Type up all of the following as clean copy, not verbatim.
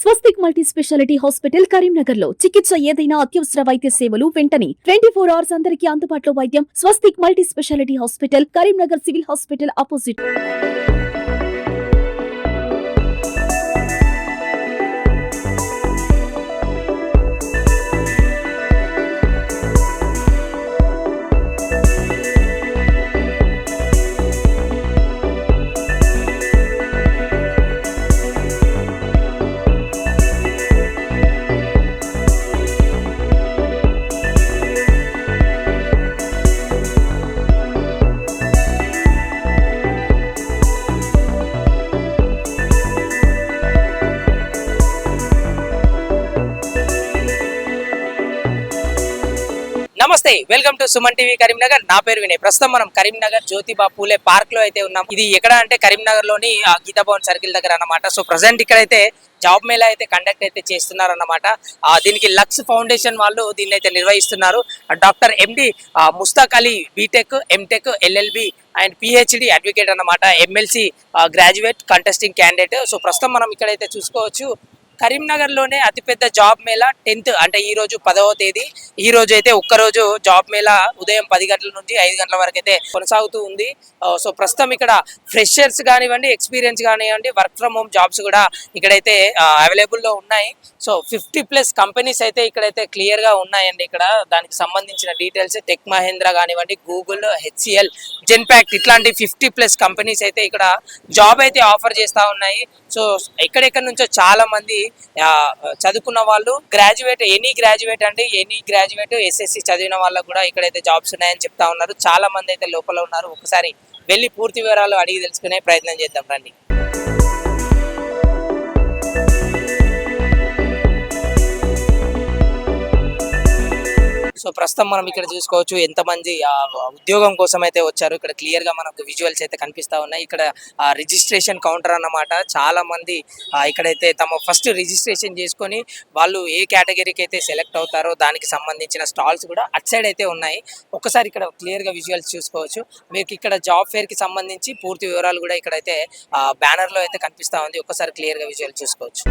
స్వస్తిక్ multi speciality hospital Karimnagar లో చికిత్స ఏదైనా అత్యవసర వైద్య సేవలు వెంటనే 24 hours అందరికీ అందుబాటులో వైద్యం. Swastik multi speciality hospital Karimnagar civil hospital opposite. నమస్తే, welcome to Suman TV Karimnagar. నా పేరు వినయ్. ప్రస్తుతం మనం కరీంనగర్ జ్యోతిబా పూలే పార్క్ లో అయితే ఉన్నాం. ఇది ఎక్కడ అంటే కరీంనగర్ లోని గీతా భవన్ సర్కిల్ దగ్గర అన్నమాట. సో ప్రజెంట్ ఇక్కడైతే జాబ్ మేళా అయితే కండక్ట్ అయితే చేస్తున్నారు అన్నమాట. దీనికి లక్స్ ఫౌండేషన్ వాళ్ళు దీన్ని అయితే నిర్వహిస్తున్నారు. Doctor MD Mustaq Ali BTech, MTech, LLB and PhD advocate అన్నమాట. MLC graduate contesting candidate. So ప్రస్తుతం మనం ఇక్కడైతే చూసుకోవచ్చు కరీంనగర్ లోనే అతిపెద్ద జాబ్ మేళా 10th అంటే ఈ రోజు 10వ తేదీ. ఈ రోజు అయితే ఒక్కరోజు జాబ్ మేళా ఉదయం 10 గంటల నుంచి 5 గంటల వరకు అయితే కొనసాగుతూ ఉంది. సో ప్రస్తుతం ఇక్కడ ఫ్రెషర్స్ కానివ్వండి, ఎక్స్పీరియన్స్ కానివ్వండి, వర్క్ ఫ్రమ్ హోమ్ జాబ్స్ కూడా ఇక్కడైతే అవైలబుల్ లో ఉన్నాయి. సో 50+ కంపెనీస్ అయితే ఇక్కడైతే క్లియర్ గా ఉన్నాయండి. ఇక్కడ దానికి సంబంధించిన డీటెయిల్స్ టెక్ మహేంద్ర కానివ్వండి, గూగుల్, హెచ్సిఎల్, జెన్పాక్ట్ ఇట్లాంటి 50+ కంపెనీస్ అయితే ఇక్కడ జాబ్ అయితే ఆఫర్ చేస్తా ఉన్నాయి. సో ఎక్కడెక్కడ నుంచో చాలా మంది చదువుకున్న వాళ్ళు, గ్రాడ్యుయేట్, ఎనీ గ్రాడ్యుయేట్ ఎస్ఎస్సి చదివిన వాళ్ళకు కూడా ఇక్కడైతే జాబ్స్ ఉన్నాయని చెప్తా ఉన్నారు. చాలా మంది అయితే లోపల ఉన్నారు. ఒకసారి వెళ్ళి పూర్తి వివరాలు అడిగి తెలుసుకునే ప్రయత్నం చేద్దాం రండి. సో ప్రస్తుతం మనం ఇక్కడ చూసుకోవచ్చు ఎంతమంది ఉద్యోగం కోసం అయితే వచ్చారు. ఇక్కడ క్లియర్ గా మనకు విజువల్స్ అయితే కనిపిస్తా ఉన్నాయి. ఇక్కడ రిజిస్ట్రేషన్ కౌంటర్ అన్నమాట. చాలా మంది ఇక్కడైతే తమ ఫస్ట్ రిజిస్ట్రేషన్ చేసుకొని వాళ్ళు ఏ కేటగిరీకి అయితే సెలెక్ట్ అవుతారో దానికి సంబంధించిన స్టాల్స్ కూడా అట్ సైడ్ అయితే ఉన్నాయి. ఒక్కసారి ఇక్కడ క్లియర్ గా విజువల్స్ చూసుకోవచ్చు. మీకు ఇక్కడ జాబ్ ఫేర్ కి సంబంధించి పూర్తి వివరాలు కూడా ఇక్కడైతే బ్యానర్ లో అయితే కనిపిస్తా ఉంది. ఒక్కసారి క్లియర్ గా విజువల్ చూసుకోవచ్చు.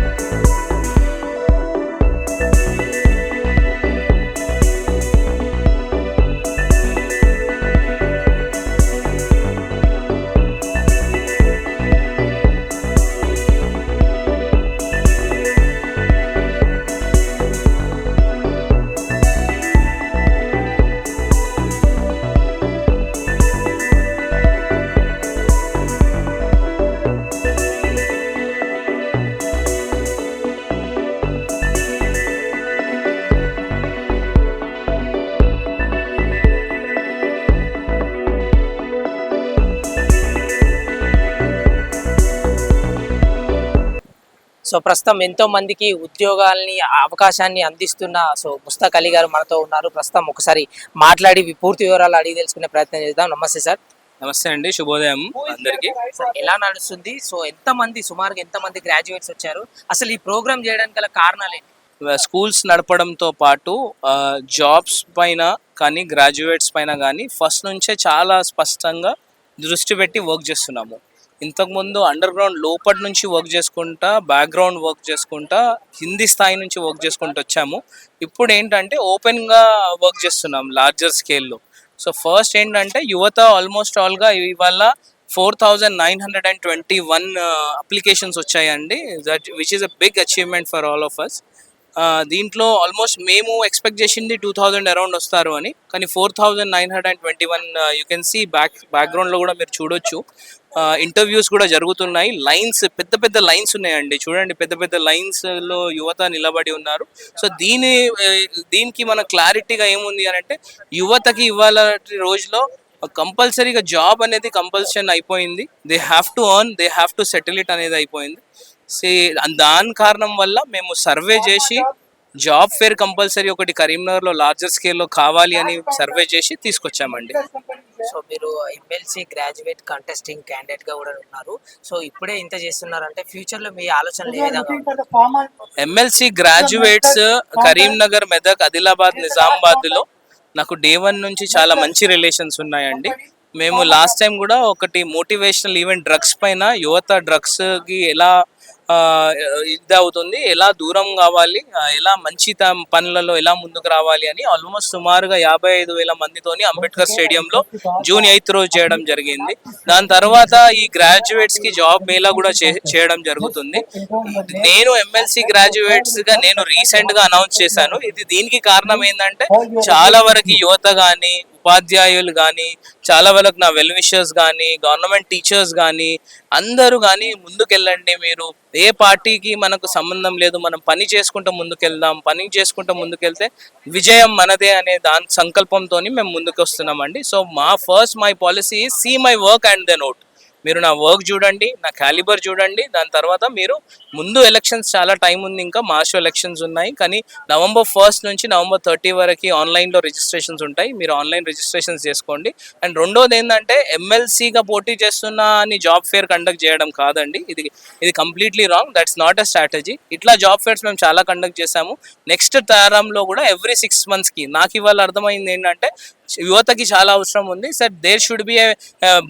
సో ప్రస్తుతం ఎంతో మందికి ఉద్యోగాల్ని, అవకాశాన్ని అందిస్తున్న సో ముస్తాక్ అలీ గారు మనతో ఉన్నారు. ప్రస్తుతం ఒకసారి మాట్లాడి పూర్తి వివరాలు అడిగి తెలుసుకునే ప్రయత్నం చేద్దాం. నమస్తే సార్. నమస్తే అండి, శుభోదయం అందరికి. ఎలా నడుస్తుంది? సో సుమారుగా ఎంతమంది గ్రాడ్యుయేట్స్ వచ్చారు? అసలు ఈ ప్రోగ్రామ్ చేయడానికి గల కారణాలు ఏంటి? స్కూల్స్ నడపడంతో పాటు జాబ్స్ పైన కానీ, గ్రాడ్యుయేట్స్ పైన కానీ ఫస్ట్ నుంచే చాలా స్పష్టంగా దృష్టి పెట్టి వర్క్ చేస్తున్నాము. ఇంతకుముందు అండర్ గ్రౌండ్ లోపటి నుంచి వర్క్ చేసుకుంటా, బ్యాక్గ్రౌండ్ వర్క్ చేసుకుంటా, కింది స్థాయి నుంచి వర్క్ చేసుకుంటూ వచ్చాము. ఇప్పుడు ఏంటంటే ఓపెన్గా వర్క్ చేస్తున్నాం లార్జర్ స్కేల్లో. సో ఫస్ట్ ఏంటంటే యువత ఆల్మోస్ట్ ఆల్గా ఇవాళ 4921 అప్లికేషన్స్ వచ్చాయండి. Which is a big achievement for all of us. దీంట్లో ఆల్మోస్ట్ మేము ఎక్స్పెక్ట్ చేసింది 2000 అరౌండ్ వస్తారు అని, కానీ 4921 యూ కెన్ సీ బ్యాక్గ్రౌండ్లో కూడా మీరు చూడొచ్చు. ఇంటర్వ్యూస్ కూడా జరుగుతున్నాయి. లైన్స్, పెద్ద పెద్ద లైన్స్ ఉన్నాయండి, చూడండి, పెద్ద పెద్ద లైన్స్లో యువత నిలబడి ఉన్నారు. సో దీనికి మన క్లారిటీగా ఏముంది అని అంటే, యువతకి ఇవాళ రోజులో కంపల్సరీగా జాబ్ అనేది కంపల్షన్ అయిపోయింది. They have to earn, they have to settle it అనేది అయిపోయింది. దాని కారణం వల్ల మేము సర్వే చేసి జాబ్ ఫేర్ కంపల్సరీ ఒకటి కరీంనగర్లో లార్జర్ స్కేల్లో కావాలి అని సర్వే చేసి తీసుకొచ్చామండి. సో మీరు ఎమ్మెల్సీ గ్రాడ్యుయేట్ కంటెస్టింగ్ క్యాండిడేట్ గా కూడా ఉన్నారు. సో ఇప్పుడే ఇంత చేస్తున్నారంటే ఫ్యూచర్ లో మీ ఆలోచనలు ఏ విధంగా? ఎమ్మెల్సీ గ్రాడ్యుయేట్స్ కరీంనగర్, మెదక్, ఆదిలాబాద్, నిజామాబాద్ లో నాకు డే 1 నుంచి చాలా మంచి రిలేషన్స్ ఉన్నాయండి. మేము లాస్ట్ టైం కూడా ఒకటి మోటివేషనల్ ఈవెంట్ డ్రగ్స్ పైన, యువత డ్రగ్స్ కి ఎలా ఇది అవుతుంది, ఎలా దూరం కావాలి, ఎలా మంచి పనులలో ఎలా ముందుకు రావాలి అని ఆల్మోస్ట్ సుమారుగా 55,000 మందితోని అంబేద్కర్ స్టేడియంలో జూన్ 8 రోజు చేయడం జరిగింది. దాని తర్వాత ఈ గ్రాడ్యుయేట్స్ కి జాబ్ మేళా కూడా చేయడం జరుగుతుంది. నేను ఎమ్మెల్సీ గ్రాడ్యుయేట్స్ గా నేను రీసెంట్ గా అనౌన్స్ చేశాను. దీనికి కారణం ఏంటంటే చాలా వరకు యువత గాని, ఉపాధ్యాయులు కానీ, చాలా వరకు నా వెల్ విషర్స్ కానీ, గవర్నమెంట్ టీచర్స్ కానీ అందరూ కానీ ముందుకెళ్ళండి. మీరు ఏ పార్టీకి మనకు సంబంధం లేదు, మనం పని చేసుకుంటూ ముందుకెళ్దాం, పని చేసుకుంటూ ముందుకెళ్తే విజయం మనదే అనే దాని సంకల్పంతో మేము ముందుకు వస్తున్నామండి. So my policy see my work and then vote. మీరు నా వర్క్ చూడండి, నా క్యాలిబర్ చూడండి, దాని తర్వాత మీరు ముందు ఎలక్షన్స్ చాలా టైం ఉంది, ఇంకా మార్చ్ ఎలక్షన్స్ ఉన్నాయి, కానీ November 1 నుంచి November 30 వరకు ఆన్లైన్లో రిజిస్ట్రేషన్స్ ఉంటాయి. మీరు ఆన్లైన్ రిజిస్ట్రేషన్స్ చేసుకోండి. అండ్ రెండోది ఏంటంటే ఎమ్మెల్సీగా పోటీ చేస్తున్నా అని జాబ్ ఫేర్ కండక్ట్ చేయడం కాదండి, ఇది completely wrong. That's not a strategy. ఇట్లా జాబ్ ఫేర్స్ మేము చాలా కండక్ట్ చేశాము. నెక్స్ట్ తరంలో కూడా ఎవ్రీ 6 monthsకి నాకు ఇవాళ అర్థమైంది ఏంటంటే యువతకి చాలా అవసరం ఉంది. Sir there should be a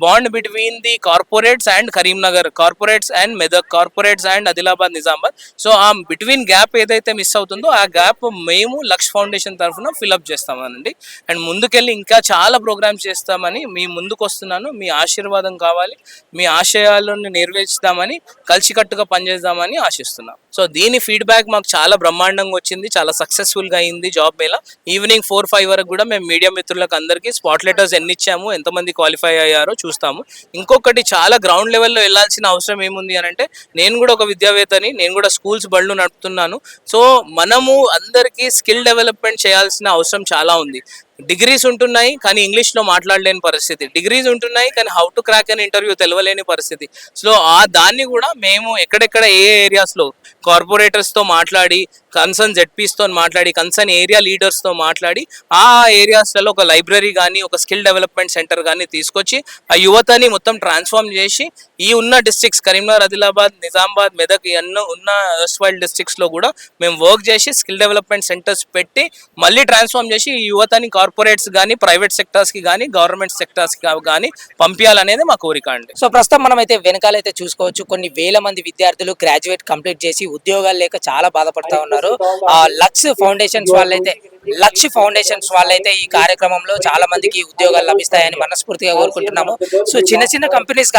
bond between the corporates and Karimnagar, corporates and Medak, corporates and Adilabad, Nizamabad. So ఆ బిట్వీన్ గ్యాప్ ఏదైతే మిస్ అవుతుందో ఆ గ్యాప్ మేము లక్ష్ ఫౌండేషన్ తరఫున ఫిల్అప్ చేస్తామనండి. అండ్ ముందుకెళ్ళి ఇంకా చాలా ప్రోగ్రామ్స్ చేస్తామని మీ ముందుకు వస్తున్నాను. మీ ఆశీర్వాదం కావాలి, మీ ఆశయాలను నెరవేర్చుదామని, కలిసికట్టుగా పనిచేద్దామని ఆశిస్తున్నాం. సో దీని ఫీడ్బ్యాక్ మాకు చాలా బ్రహ్మాండంగా వచ్చింది, చాలా సక్సెస్ఫుల్గా అయింది జాబ్ మేళా. ఈవినింగ్ 4-5 వరకు కూడా మేము మీడియా మిత్రులకు అందరికీ స్పాట్ లెటర్స్ ఎన్ని ఇచ్చాము, ఎంతమంది క్వాలిఫై అయ్యారో చూస్తాము. ఇంకొకటి చాలా గ్రౌండ్ లెవెల్లో వెళ్ళాల్సిన అవసరం ఏముంది అని అంటే, నేను కూడా ఒక విద్యావేత్తని, నేను కూడా స్కూల్స్ బళ్ళు నడుపుతున్నాను. సో మనము అందరికీ స్కిల్ డెవలప్మెంట్ చేయాల్సిన అవసరం చాలా ఉంది. డిగ్రీస్ ఉంటున్నాయి కానీ ఇంగ్లీష్లో మాట్లాడలేని పరిస్థితి, డిగ్రీస్ ఉంటున్నాయి కానీ how to crack an interview తెలియలేని పరిస్థితి. సో దాన్ని కూడా మేము ఎక్కడెక్కడ ఏ ఏరియాస్లో కార్పొరేటర్స్తో మాట్లాడి, కన్సర్న్ జెడ్పీస్తో మాట్లాడి, కన్సర్న్ ఏరియా లీడర్స్తో మాట్లాడి ఆ ఏరియాస్లలో ఒక లైబ్రరీ కానీ, ఒక స్కిల్ డెవలప్మెంట్ సెంటర్ కానీ తీసుకొచ్చి ఆ యువతని మొత్తం ట్రాన్స్ఫార్మ్ చేసి ఈ ఉన్న డిస్ట్రిక్ట్స్ కరీంనగర్, ఆదిలాబాద్, నిజామాబాద్, మెదక్ అన్న ఉన్న ఎస్వైల్ డిస్ట్రిక్ట్స్లో కూడా మేము వర్క్ చేసి స్కిల్ డెవలప్మెంట్ సెంటర్స్ పెట్టి మళ్ళీ ట్రాన్స్ఫార్మ్ చేసి ఈ యువతని కార్పొరేట్స్ కానీ, ప్రైవేట్ సెక్టార్స్కి కానీ, గవర్నమెంట్ సెక్టార్స్కి కానీ పంపించాలనేది మా కోరిక అండి. సో ప్రస్తుతం మనం అయితే వెనకాలైతే చూసుకోవచ్చు, కొన్ని వేల మంది విద్యార్థులు గ్రాడ్యుయేట్ కంప్లీట్ చేసి ఉద్యోగాలు లేక చాలా బాధపడతా ఉన్నారు. లక్ష్ ఫౌండేషన్స్ వాళ్ళైతే ఈ కార్యక్రమంలో చాలా మందికి ఉద్యోగాలు లభిస్తాయని మనస్ఫూర్తిగా కోరుకుంటున్నాము. సో చిన్న చిన్న కంపెనీస్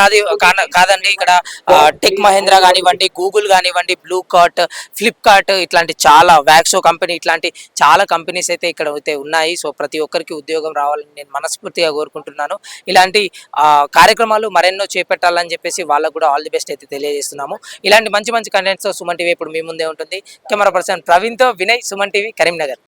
కాదండి, ఇక్కడ టెక్ మహేంద్ర కానివ్వండి, గూగుల్ కానివ్వండి, బ్లూ కార్ట్, ఫ్లిప్కార్ట్, ఇట్లాంటి చాలా వ్యాక్సో కంపెనీ, ఇట్లాంటి చాలా కంపెనీస్ అయితే ఇక్కడ అయితే ఉన్నాయి. సో ప్రతి ఒక్కరికి ఉద్యోగం రావాలని నేను మనస్ఫూర్తిగా కోరుకుంటున్నాను. ఇలాంటి కార్యక్రమాలు మరెన్నో చేపట్టాలని చెప్పేసి వాళ్ళకు కూడా ఆల్ ది బెస్ట్ అయితే తెలియజేస్తున్నాము. ఇలాంటి మంచి మంచి కంటెంట్స్ సుమన్ టీవీ ఇప్పుడు మీ ముందే ఉంటుంది. కెమెరా పర్సన్ ప్రవీణ్తో వినయ్, సుమన్ టీవీ, కరీంనగర్.